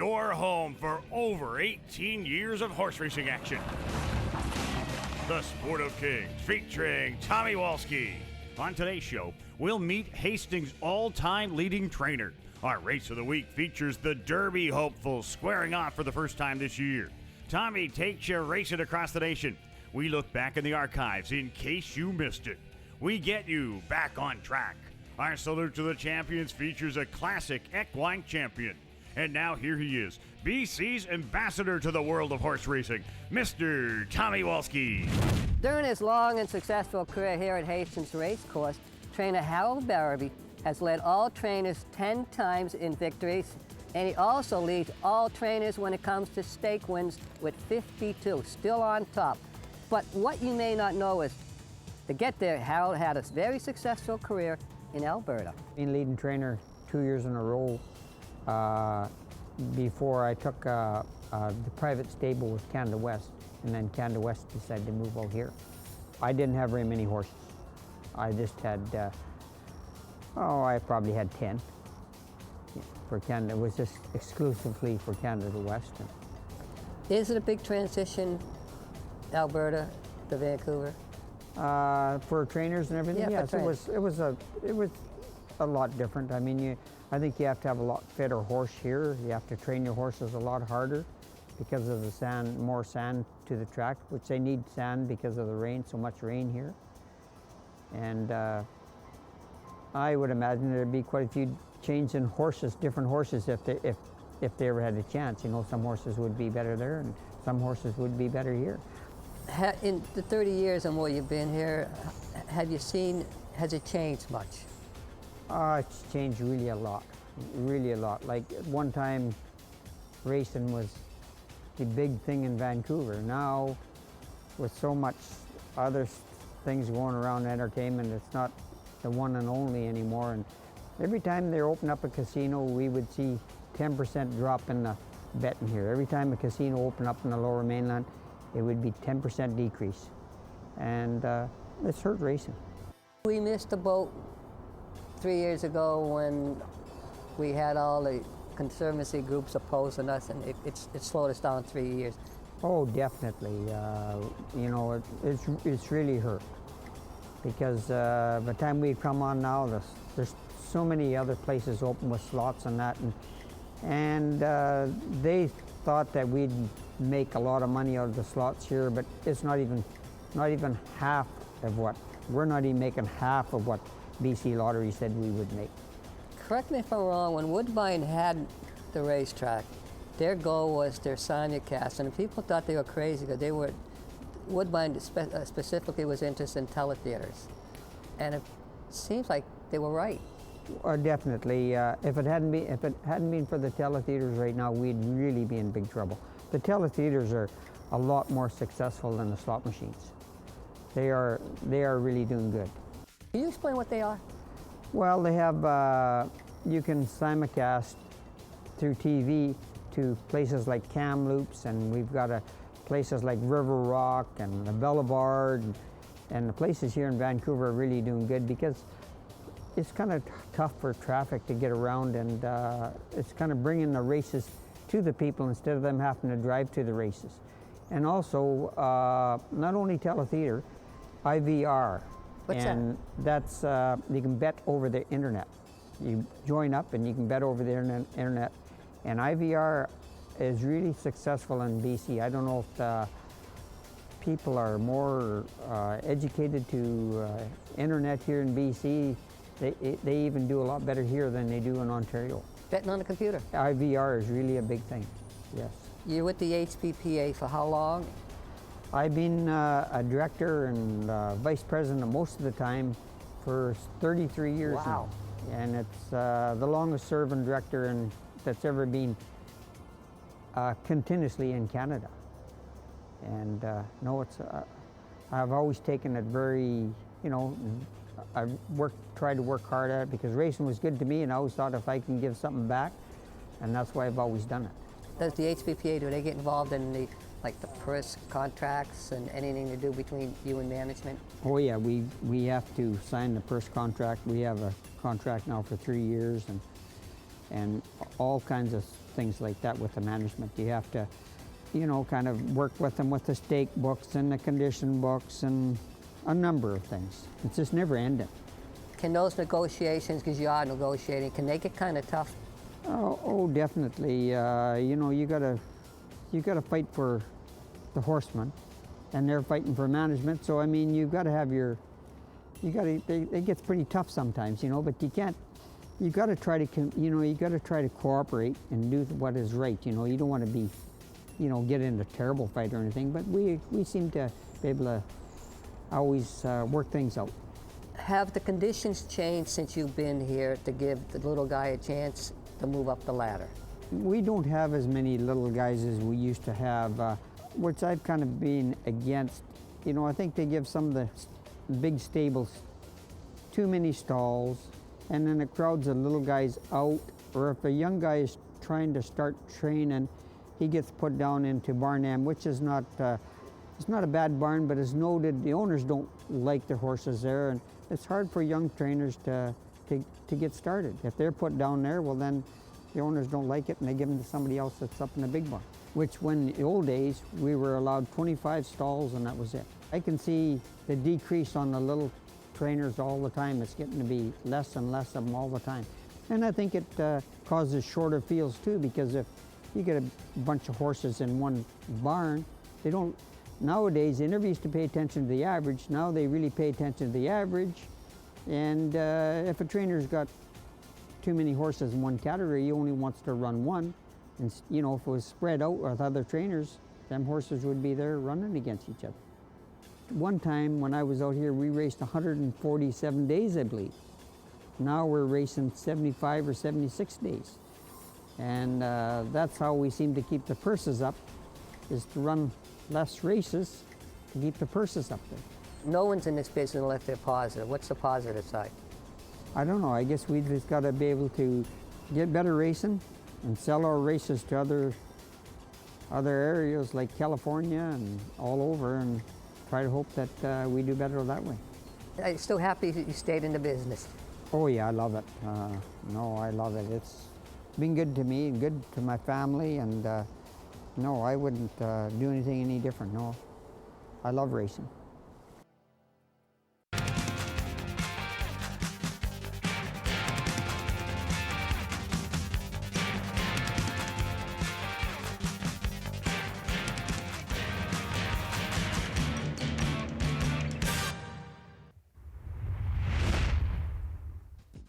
your home for over 18 years of horse racing action. The Sport of Kings, featuring Tommy Walski. On today's show, we'll meet Hastings' all-time leading trainer. Our race of the week features the Derby hopefuls squaring off for the first time this year. Tommy takes you racing across the nation. We look back in the archives in case you missed it. We get you back on track. Our salute to the champions features a classic equine champion. And now here he is, BC's ambassador to the world of horse racing, Mr. Tommy Walski. During his long and successful career here at Hastings Racecourse, trainer Harold Barroby has led all trainers 10 times in victories, and he also leads all trainers when it comes to stake wins with 52, still on top. But what you may not know is, to get there, Harold had a very successful career in Alberta. Been leading trainer 2 years in a row before I took the private stable with Canada West, and then Canada West decided to move out here. I didn't have very many horses. I just had, I probably had 10 for Canada. It was just exclusively for Canada West. Is it a big transition, Alberta to Vancouver? For trainers and everything, Yeah, yes, it was a lot different. I mean, I think you have to have a lot fitter horse here. You have to train your horses a lot harder because of the sand, more sand to the track, which they need sand because of the rain, so much rain here. And I would imagine there'd be quite a few changes in horses, different horses, if they ever had a chance. You know, some horses would be better there, and some horses would be better here. In the 30 years or more you've been here, have you seen, has it changed much? It's changed really a lot. Like at one time, racing was the big thing in Vancouver. Now, with so much other things going around entertainment, it's not the one and only anymore. And every time they open up a casino, we would see 10% drop in the betting here. Every time a casino opened up in the Lower Mainland, it would be 10% decrease. And it's hurt racing. We missed the boat 3 years ago when we had all the conservancy groups opposing us, and it slowed us down 3 years. Oh, definitely. You know, it's really hurt because by the time we come on now, there's so many other places open with slots and that, and they thought that we'd make a lot of money out of the slots here, but it's not even half of what we're not even making half of what BC Lottery said we would make. Correct me if I'm wrong, when Woodbine had the racetrack, their goal was their simulcast, and people thought they were crazy because Woodbine specifically was interested in teletheaters. And it seems like they were right. Definitely. If it hadn't been for the teletheaters right now, we'd really be in big trouble. The teletheaters are a lot more successful than the slot machines. They are really doing good. Can you explain what they are? Well, they have, you can simulcast through TV to places like Kamloops, and we've got places like River Rock and the Boulevard, and the places here in Vancouver are really doing good because it's kind of tough for traffic to get around, and it's kind of bringing the races to the people instead of them having to drive to the races. And also, not only teletheater, IVR. What's and that? That's, you can bet over the internet. You join up and you can bet over the internet. And IVR is really successful in BC. I don't know if the people are more educated to internet here in BC. They even do a lot better here than they do in Ontario. Betting on the computer? IVR is really a big thing, yes. You're with the HPPA for how long? I've been a director and vice president most of the time for 33 years Wow. now. And it's the longest serving director that's ever been continuously in Canada. And no, I've always taken it very, you know, I tried to work hard at it because racing was good to me, and I always thought if I can give something back, and that's why I've always done it. Does the HPPA, do they get involved in the purse contracts and anything to do between you and management? Oh yeah, we have to sign the purse contract. We have a contract now for 3 years, and all kinds of things like that with the management. You have to, you know, kind of work with them with the stake books and the condition books and a number of things. It's just never ending. Can those negotiations, because you are negotiating, can they get kind of tough? Oh, definitely. You know, you gotta fight for the horsemen, and they're fighting for management. So I mean, you've got to have your, it gets pretty tough sometimes, you know. But you can't. You got to try to, you know, you got to try to cooperate and do what is right. You know, you don't want to be, you know, get into a terrible fight or anything. But we seem to be able to always work things out. Have the conditions changed since you've been here to give the little guy a chance to move up the ladder? We don't have as many little guys as we used to have, which I've kind of been against. You know, I think they give some of the big stables too many stalls, and then it crowds the little guys out, or if a young guy is trying to start training, he gets put down into barn am, which is not, it's not a bad barn, but it's noted the owners don't like their horses there, and it's hard for young trainers to get started. If they're put down there, well then the owners don't like it and they give them to somebody else that's up in the big barn. Which when in the old days, we were allowed 25 stalls and that was it. I can see the decrease on the little trainers all the time. It's getting to be less and less of them all the time. And I think it causes shorter fields too, because if you get a bunch of horses in one barn, they don't, nowadays they never used to pay attention to the average. Now they really pay attention to the average. And if a trainer's got too many horses in one category, he only wants to run one. And you know, if it was spread out with other trainers, them horses would be there running against each other. One time when I was out here, we raced 147 days, I believe. Now we're racing 75 or 76 days. And that's how we seem to keep the purses up, is to run less races to keep the purses up there. No one's in this business unless they're positive. What's the positive side? I don't know. I guess we just got to be able to get better racing and sell our races to other areas like California and all over, and try to hope that we do better that way. Are you still happy that you stayed in the business? Oh yeah, I love it. No, I love it. It's been good to me and good to my family, and no, I wouldn't do anything any different. No, I love racing.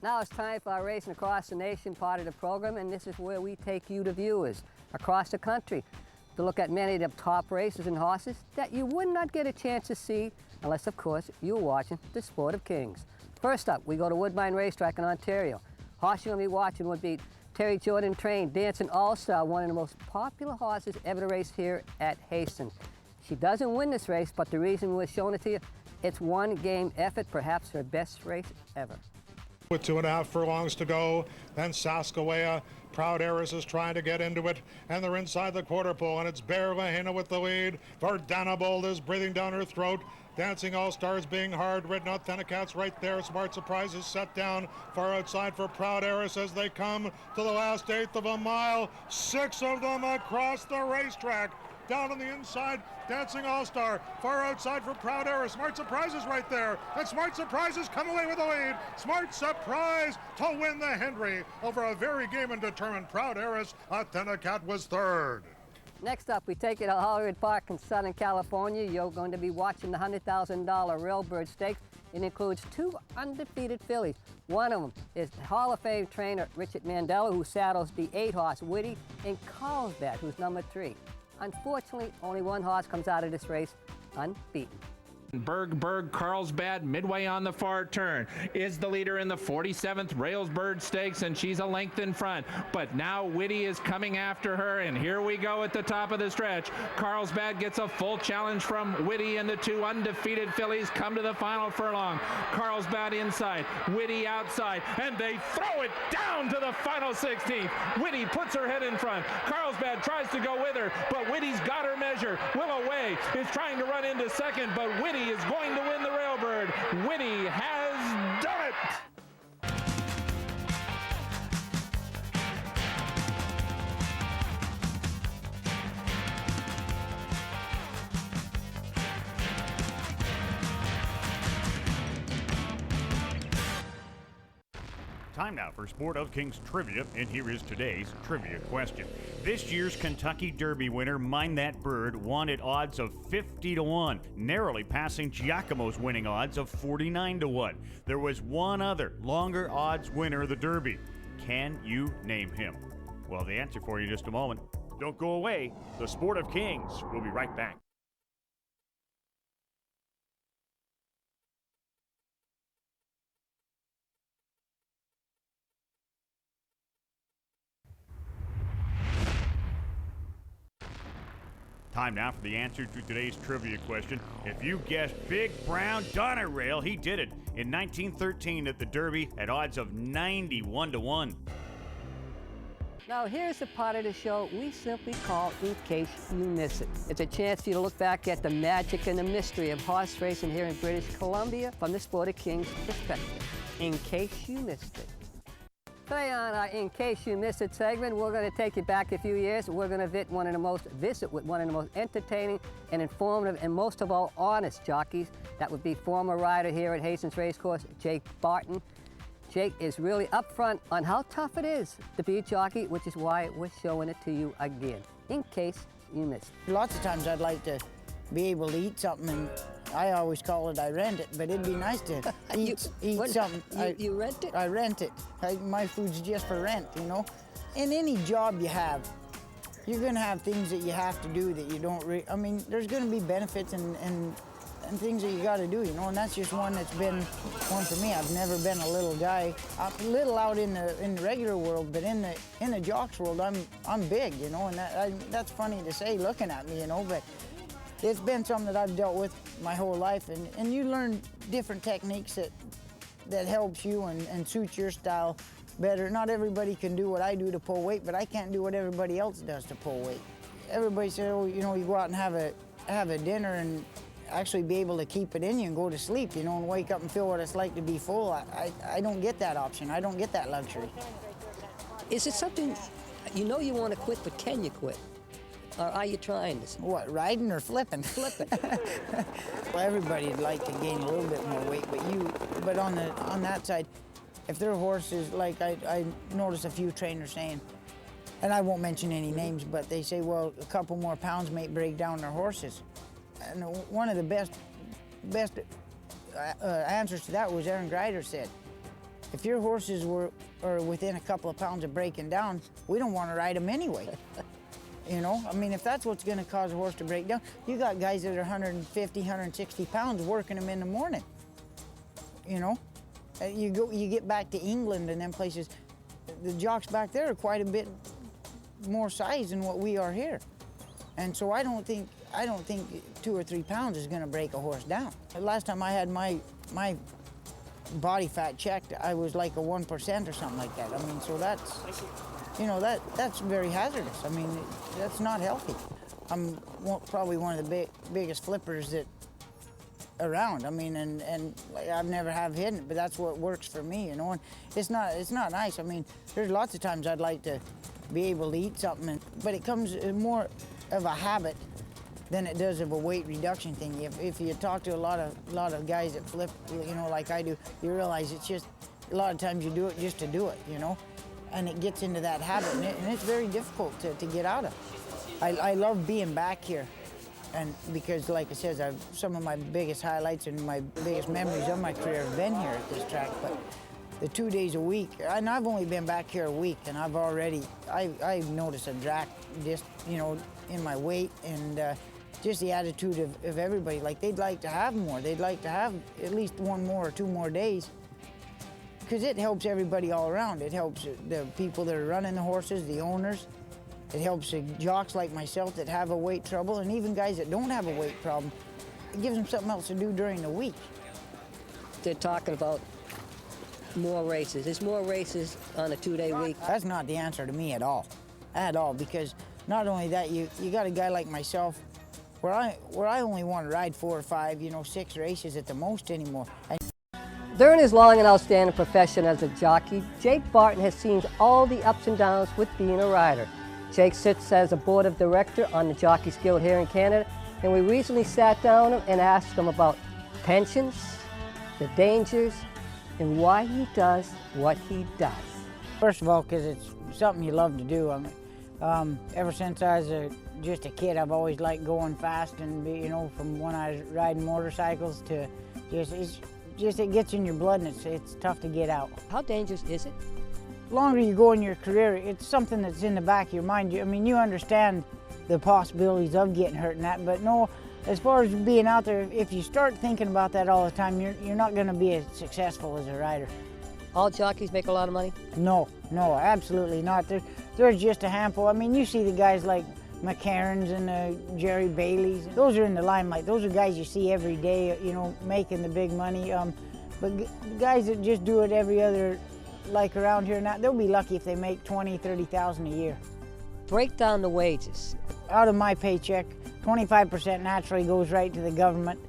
Now it's time for our Racing Across the Nation part of the program, and this is where we take you, the viewers, across the country to look at many of the top races and horses that you would not get a chance to see unless, of course, you were watching the Sport of Kings. First up, we go to Woodbine Racetrack in Ontario. Horse you're going to be watching would be Terry Jordan trained Dancing All-Star, one of the most popular horses ever to race here at Hastings. She doesn't win this race, but the reason we're showing it to you, it's one game effort, perhaps her best race ever. With 2.5 furlongs to go, then Saskawea. Proud Heiress is trying to get into it, and they're inside the quarter pole, and it's Bear Lahena with the lead. Verdana Bold is breathing down her throat. Dancing All-Stars being hard ridden. Authenticat's right there. Smart Surprise is set down far outside for Proud Heiress as they come to the last eighth of a mile. 6 of them across the racetrack. Down on the inside, Dancing All-Star, far outside for Proud Heiress. Smart Surprise is right there, and Smart Surprise has come away with the lead. Smart Surprise to win the Henry over a very game and determined Proud Heiress. Authenticat was third. Next up, we take you to Hollywood Park in Southern California. You're going to be watching the $100,000 Railbird Stakes. It includes 2 undefeated fillies. One of them is Hall of Fame trainer Richard Mandela, who saddles the 8-horse Whitty, and Carlsbad, who's number 3. Unfortunately, only one horse comes out of this race unbeaten. Berg, Carlsbad, midway on the far turn, is the leader in the 47th Railsbird Stakes, and she's a length in front. But now Whitty is coming after her, and here we go at the top of the stretch. Carlsbad gets a full challenge from Whitty, and the 2 undefeated fillies come to the final furlong. Carlsbad inside, Whitty outside, and they throw it down to the final 16th. Whitty puts her head in front. Carlsbad tries to go with her, but Whitty's got her measure. Willow Way is trying to run into second, but Whitty is going to win the Railbird. Whitty has done it! Time now for Sport of Kings trivia, and here is today's trivia question. This year's Kentucky Derby winner, Mind That Bird, won at odds of 50-1, narrowly passing Giacomo's winning odds of 49-1. There was one other longer odds winner of the Derby. Can you name him? Well, the answer for you in just a moment. Don't go away. The Sport of Kings will be right back. Time now for the answer to today's trivia question. If you guessed Big Brown Donerail, he did it in 1913 at the Derby at odds of 91-1. Now here's the part of the show we simply call In Case You Miss It. It's a chance for you to look back at the magic and the mystery of horse racing here in British Columbia from the Sport of Kings perspective. In case you missed it. Today on our In Case You Missed It segment, we're going to take you back a few years. We're going to visit one of the most entertaining and informative and most of all honest jockeys. That would be former rider here at Hastings Racecourse, Jake Barton. Jake is really upfront on how tough it is to be a jockey, which is why we're showing it to you again, in case you missed it. Lots of times I'd like to be able to eat something, and I always call it I rent it, but it'd be nice to eat something. You rent it? I rent it. My food's just for rent, you know. In any job you have, you're going to have things that you have to do that you don't I mean, there's going to be benefits and things that you got to do, you know, and that's just one that's been one for me. I've never been a little guy. I'm little out in the regular world, but in the jocks world, I'm big, you know, and that's funny to say looking at me, you know, but it's been something that I've dealt with my whole life, and you learn different techniques that helps you and suits your style better. Not everybody can do what I do to pull weight, but I can't do what everybody else does to pull weight. Everybody says, oh, you know, you go out and have a dinner and actually be able to keep it in you and go to sleep, you know, and wake up and feel what it's like to be full. I don't get that option. I don't get that luxury. Is it something, you know you want to quit, but can you quit? Or are you trying to? What, riding or flipping? Flipping. Well, everybody'd like to gain a little bit more weight, but on that side, if their horses, like I notice a few trainers saying, and I won't mention any names, but they say, well, a couple more pounds may break down their horses. And one of the best answers to that was Aaron Greider said, if your horses are within a couple of pounds of breaking down, we don't want to ride them anyway. You know, I mean, if that's what's going to cause a horse to break down, you got guys that are 150, 160 pounds working them in the morning. You know, you get back to England and them places, the jocks back there are quite a bit more size than what we are here. And so I don't think 2 or 3 pounds is going to break a horse down. The last time I had my body fat checked, I was like a 1% or something like that. I mean, so that's, you know, that's very hazardous. I mean, that's not healthy. I'm probably one of the biggest flippers that around. I mean, and I've never have hidden it, but that's what works for me, you know. And it's not nice. I mean, there's lots of times I'd like to be able to eat something, but it comes more of a habit than it does of a weight reduction thing. If you talk to a lot of guys that flip, you know, like I do, you realize it's just a lot of times you do it just to do it, you know, and it gets into that habit, and it's very difficult to get out of. I love being back here, and because, like I said, some of my biggest highlights and my biggest memories of my career have been here at this track. But the 2 days a week, and I've only been back here a week, and I've noticed a drop just, you know, in my weight and just the attitude of everybody. Like, they'd like to have more. They'd like to have at least 1 more or 2 more days, because it helps everybody all around. It helps the people that are running the horses, the owners. It helps the jocks like myself that have a weight trouble, and even guys that don't have a weight problem. It gives them something else to do during the week. They're talking about more races. There's more races on a 2-day week. That's not the answer to me at all, because not only that, you got a guy like myself where I only want to ride 4 or 5, you know, 6 races at the most anymore. During his long and outstanding profession as a jockey, Jake Barton has seen all the ups and downs with being a rider. Jake sits as a board of director on the Jockeys Guild here in Canada, and we recently sat down and asked him about pensions, the dangers, and why he does what he does. First of all, because it's something you love to do. I mean, ever since I was just a kid, I've always liked going fast, and from when I was riding motorcycles to it gets in your blood, and it's tough to get out. How dangerous is it? The longer you go in your career, it's something that's in the back of your mind. I mean, you understand the possibilities of getting hurt and that, but no, as far as being out there, if you start thinking about that all the time, you're not going to be as successful as a rider. All jockeys make a lot of money? No, absolutely not. There's just a handful. I mean, you see the guys like McCarrans and Jerry Baileys. Those are in the limelight. Those are guys you see every day, making the big money. But guys that just do it every other, like around here now, they'll be lucky if they make $20,000, $30,000 a year. Break down the wages. Out of my paycheck, 25% naturally goes right to the government,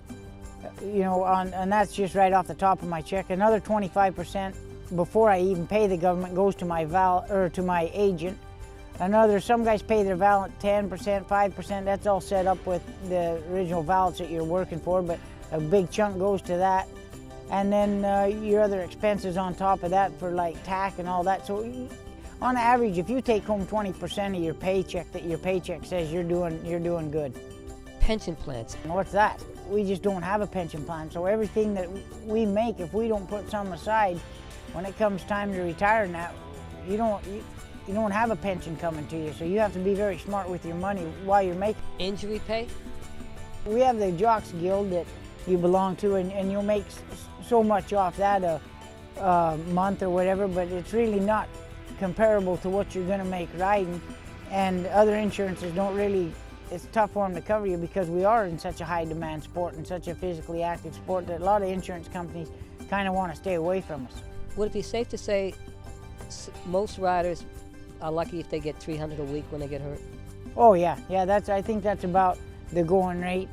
and that's just right off the top of my check. Another 25% before I even pay the government goes to my to my agent. Some guys pay their valet 10%, 5%. That's all set up with the original valets that you're working for, but a big chunk goes to that. And then your other expenses on top of that for like tax and all that. So on average, if you take home 20% of your paycheck, that your paycheck says you're doing good. Pension plans. And what's that? We just don't have a pension plan. So everything that we make, if we don't put some aside, when it comes time to retire now, you don't have a pension coming to you. So you have to be very smart with your money while you're making. Injury pay? We have the Jocks Guild that you belong to, and you'll make so much off that a month or whatever, but it's really not comparable to what you're going to make riding. And other insurances don't really, it's tough for them to cover you because we are in such a high demand sport and such a physically active sport that a lot of insurance companies kind of want to stay away from us. Would it be safe to say most riders are lucky if they get 300 a week when they get hurt? Oh yeah, I think that's about the going rate,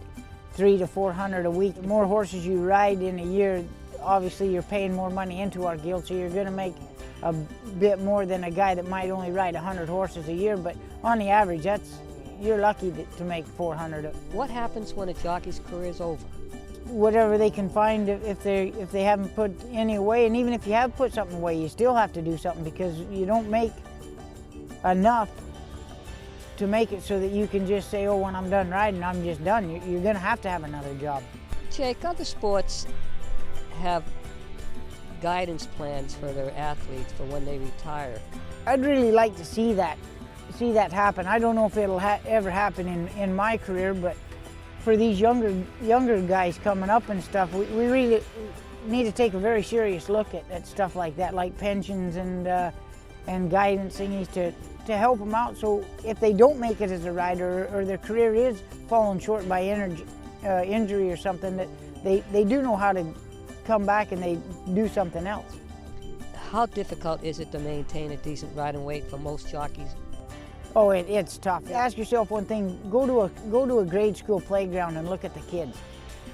300 to 400 a week. The more horses you ride in a year, obviously you're paying more money into our guild, so you're going to make a bit more than a guy that might only ride 100 horses a year, but on the average, you're lucky to make 400. What happens when a jockey's career is over? Whatever they can find, if they haven't put any away, and even if you have put something away, you still have to do something because you don't make enough to make it so that you can just say, oh, when I'm done riding, I'm just done. You're going to have another job. Jake, other sports have guidance plans for their athletes for when they retire. I'd really like to see that happen. I don't know if it'll ever happen in my career, but for these younger guys coming up and stuff, we really need to take a very serious look at stuff like that, like pensions and guidance thingies to help them out. So if they don't make it as a rider or their career is falling short by injury or something, that they do know how to come back and they do something else. How difficult is it to maintain a decent riding weight for most jockeys? Oh, it's tough. Ask yourself one thing, go to a grade school playground and look at the kids.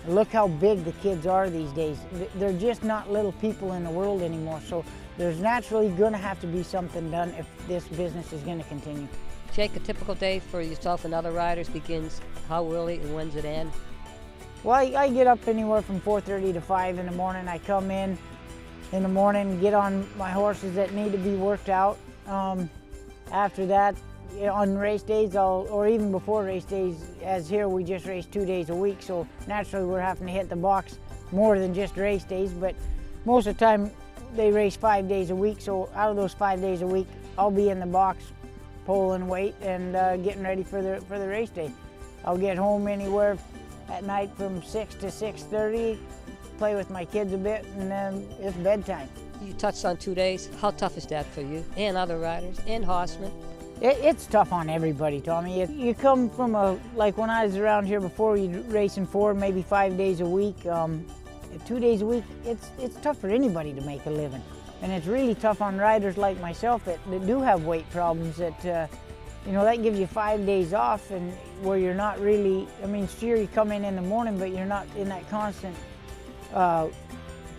Look how big the kids are these days. They're just not little people in the world anymore, so there's naturally going to have to be something done if this business is going to continue. Jake, a typical day for yourself and other riders begins how early and when's it end? Well, I get up anywhere from 4:30 to 5 in the morning. I come in the morning, get on my horses that need to be worked out. After that, on race days, or even before race days, as here we just race 2 days a week, so naturally we're having to hit the box more than just race days, but most of the time they race 5 days a week, so out of those 5 days a week, I'll be in the box pulling weight and getting ready for the race day. I'll get home anywhere at night from 6 to 6:30, play with my kids a bit, and then it's bedtime. You touched on 2 days. How tough is that for you and other riders and horsemen? It's tough on everybody, Tommy. You come from like when I was around here before, you'd racing 4, maybe 5 days a week. 2 days a week, it's tough for anybody to make a living. And it's really tough on riders like myself that do have weight problems that, that gives you 5 days off and where you're not really, sure you come in the morning, but you're not in that constant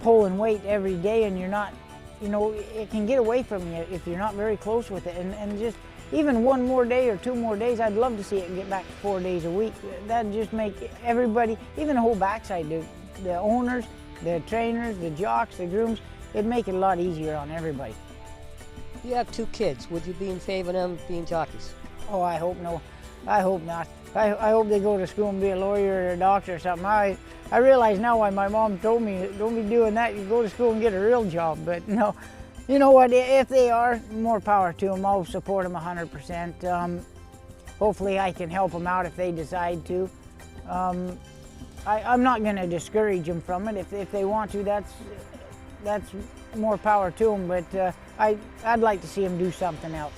pulling weight every day, and you're not, it can get away from you if you're not very close with it. And just even 1 more day or 2 more days, I'd love to see it get back to 4 days a week. That'd just make everybody, even the whole backside, the owners, the trainers, the jocks, the grooms, it'd make it a lot easier on everybody. You have 2 kids. Would you be in favor of them being jockeys? Oh, I hope no. I hope not. I hope they go to school and be a lawyer or a doctor or something. I realize now why my mom told me, don't be doing that, you go to school and get a real job. But no, you know what, if they are, more power to them. I'll support them 100%. Hopefully I can help them out if they decide to. I'm not going to discourage them from it. If they want to, that's more power to them. But I'd like to see them do something else.